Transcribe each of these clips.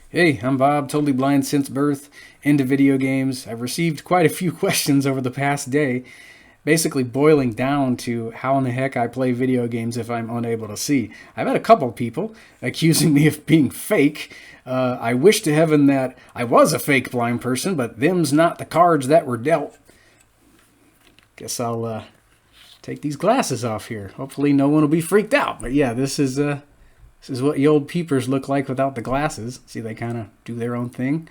Hey, I'm Bob, totally blind since birth, into video games. I've received quite a few questions over the past day, basically boiling down to how in the heck I play video games if I'm unable to see. I've had a couple people accusing me of being fake. I wish to heaven that I was a fake blind person, but them's not the cards that were dealt. Guess I'll take these glasses off here. Hopefully no one will be freaked out. But yeah, this is what the old peepers look like without the glasses. See, they kind of do their own thing,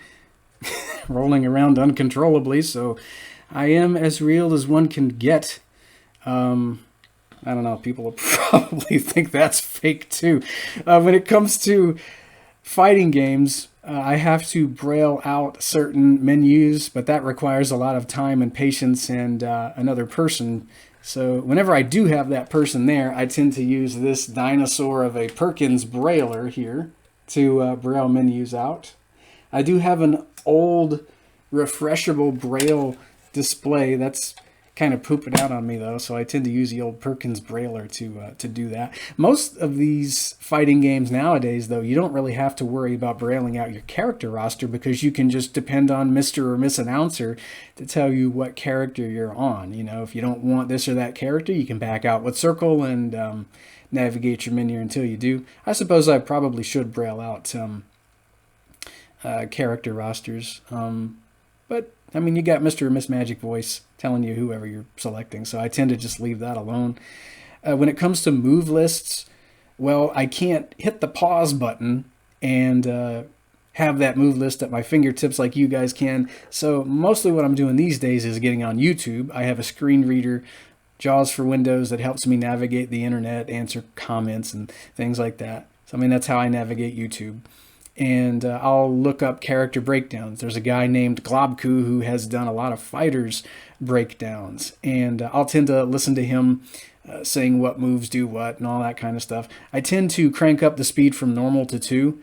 rolling around uncontrollably. So I am as real as one can get. I don't know. People will probably think that's fake too. When it comes to fighting games, I have to braille out certain menus, but that requires a lot of time and patience and another person. So whenever I do have that person there, I tend to use this dinosaur of a Perkins Brailler here to braille menus out. I do have an old refreshable braille display that's kind of pooping out on me though, so I tend to use the old Perkins Brailler to do that. Most of these fighting games nowadays, though, you don't really have to worry about brailing out your character roster because you can just depend on Mr. or Miss Announcer to tell you what character you're on. You know, if you don't want this or that character, you can back out with circle and navigate your menu until you do. I suppose I probably should braille out character rosters, but I mean, you got Mr. or Miss Magic Voice telling you whoever you're selecting, so I tend to just leave that alone. When it comes to move lists, well, I can't hit the pause button and have that move list at my fingertips like you guys can. So mostly what I'm doing these days is getting on YouTube. I have a screen reader, JAWS for Windows, that helps me navigate the internet, answer comments and things like that. So I mean, that's how I navigate YouTube. And I'll look up character breakdowns. There's a guy named Globku who has done a lot of FighterZ breakdowns, and I'll tend to listen to him saying what moves do what and all that kind of stuff. I tend to crank up the speed from normal to 2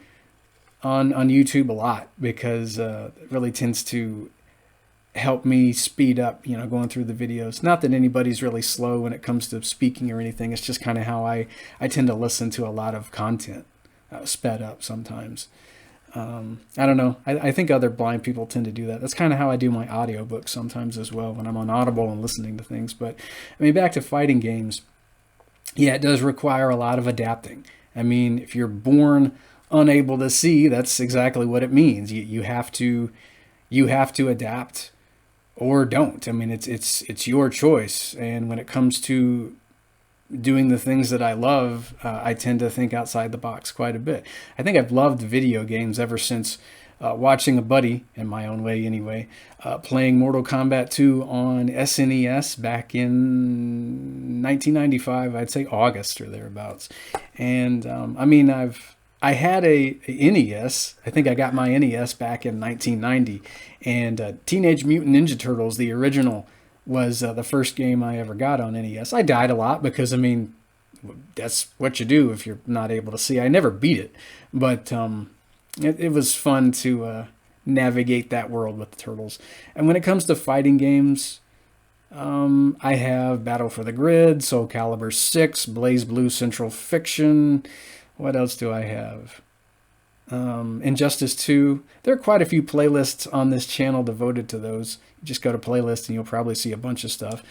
on YouTube a lot because it really tends to help me speed up, going through the videos. Not that anybody's really slow when it comes to speaking or anything. It's just kind of how I tend to listen to a lot of content. Sped up sometimes. I don't know. I think other blind people tend to do that. That's kind of how I do my audiobooks sometimes as well when I'm on Audible and listening to things. But I mean, back to fighting games. Yeah, it does require a lot of adapting. I mean, if you're born unable to see, that's exactly what it means. You have to adapt or don't. I mean, it's your choice. And when it comes to doing the things that I love, I tend to think outside the box quite a bit. I think I've loved video games ever since watching a buddy, in my own way anyway, playing Mortal Kombat 2 on SNES back in 1995, I'd say August or thereabouts. And I mean, I had a NES. I think I got my NES back in 1990. And Teenage Mutant Ninja Turtles, the original, was the first game I ever got on NES. I died a lot because, I mean, that's what you do if you're not able to see. I never beat it, but it was fun to navigate that world with the Turtles. And when it comes to fighting games, I have Battle for the Grid, Soul Calibur 6, Blaze Blue Central Fiction. What else do I have? Injustice 2. There are quite a few playlists on this channel devoted to those. You just go to playlists and you'll probably see a bunch of stuff.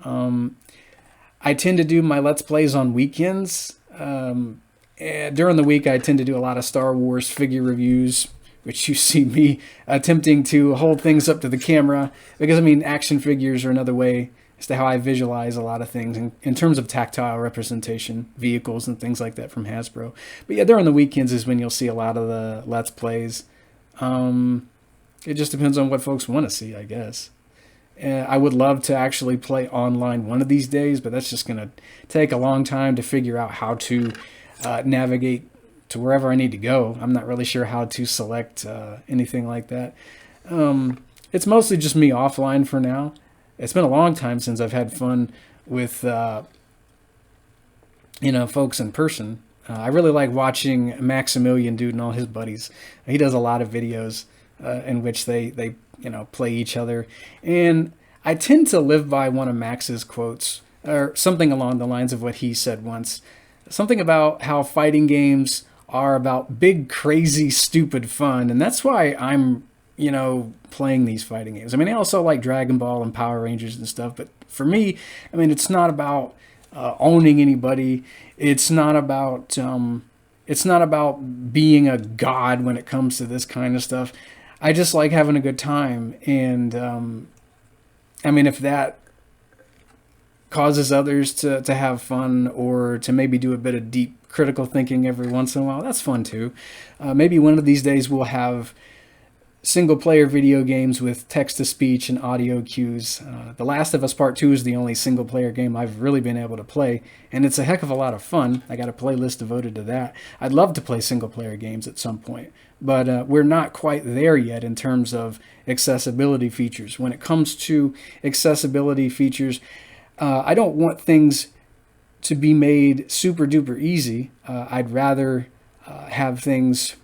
I tend to do my Let's Plays on weekends. During the week, I tend to do a lot of Star Wars figure reviews, which you see me attempting to hold things up to the camera. Because, I mean, action figures are another way as to how I visualize a lot of things in terms of tactile representation, vehicles and things like that from Hasbro. But yeah, during the weekends is when you'll see a lot of the Let's Plays. It just depends on what folks want to see, I guess. I would love to actually play online one of these days, but that's just going to take a long time to figure out how to navigate to wherever I need to go. I'm not really sure how to select anything like that. It's mostly just me offline for now. It's been a long time since I've had fun with, folks in person. I really like watching Maximilian Dude and all his buddies. He does a lot of videos in which they play each other. And I tend to live by one of Max's quotes, or something along the lines of what he said once. Something about how fighting games are about big, crazy, stupid fun, and that's why I'm, playing these fighting games. I mean, I also like Dragon Ball and Power Rangers and stuff, but for me, I mean, it's not about owning anybody. It's not about being a god when it comes to this kind of stuff. I just like having a good time, and I mean, if that causes others to have fun or to maybe do a bit of deep critical thinking every once in a while, that's fun too. Maybe one of these days we'll have single player video games with text to speech and audio cues. The Last of Us Part 2 is the only single player game I've really been able to play, and it's a heck of a lot of fun. I got a playlist devoted to that. I'd love to play single player games at some point, but we're not quite there yet in terms of accessibility features. When it comes to accessibility features, I don't want things to be made super duper easy. I'd rather have things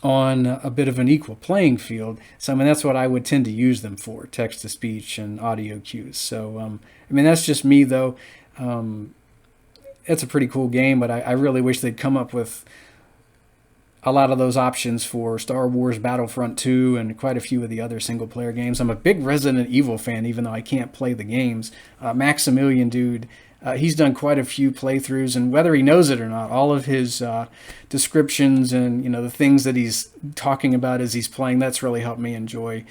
on a bit of an equal playing field. So, I mean, that's what I would tend to use them for, text-to-speech and audio cues. So, I mean, that's just me, though. It's a pretty cool game, but I really wish they'd come up with a lot of those options for Star Wars Battlefront 2 and quite a few of the other single-player games. I'm a big Resident Evil fan, even though I can't play the games. Maximilian, dude, he's done quite a few playthroughs, and whether he knows it or not, all of his descriptions and the things that he's talking about as he's playing, that's really helped me enjoy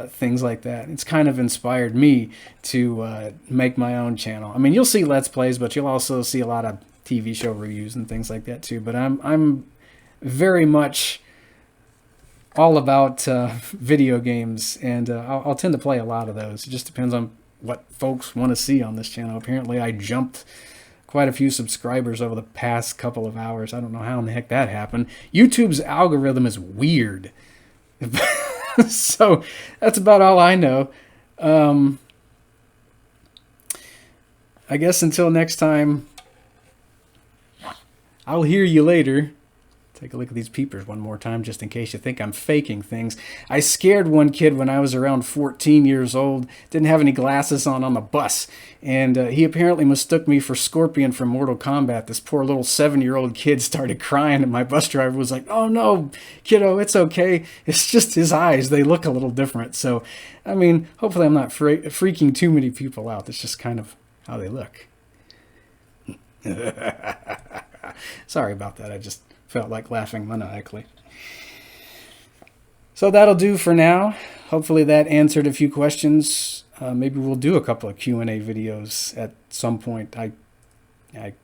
things like that. It's kind of inspired me to make my own channel. I mean, you'll see Let's Plays, but you'll also see a lot of TV show reviews and things like that too. But I'm very much all about video games, and I'll tend to play a lot of those. It just depends on what folks want to see on this channel. Apparently I jumped quite a few subscribers over the past couple of hours. I don't know how in the heck that happened. YouTube's algorithm is weird. So that's about all I know. I guess until next time, I'll hear you later. Take a look at these peepers one more time, just in case you think I'm faking things. I scared one kid when I was around 14 years old. Didn't have any glasses on the bus. And he apparently mistook me for Scorpion from Mortal Kombat. This poor little 7-year-old kid started crying, and my bus driver was like, "Oh no, kiddo, it's okay. It's just his eyes. They look a little different." So, I mean, hopefully I'm not freaking too many people out. That's just kind of how they look. Sorry about that. I just felt like laughing maniacally. So that'll do for now. Hopefully that answered a few questions. Maybe we'll do a couple of Q&A videos at some point. I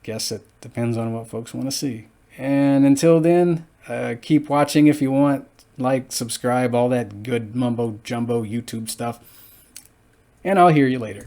guess it depends on what folks want to see. And until then, keep watching if you want. Like, subscribe, all that good mumbo jumbo YouTube stuff. And I'll hear you later.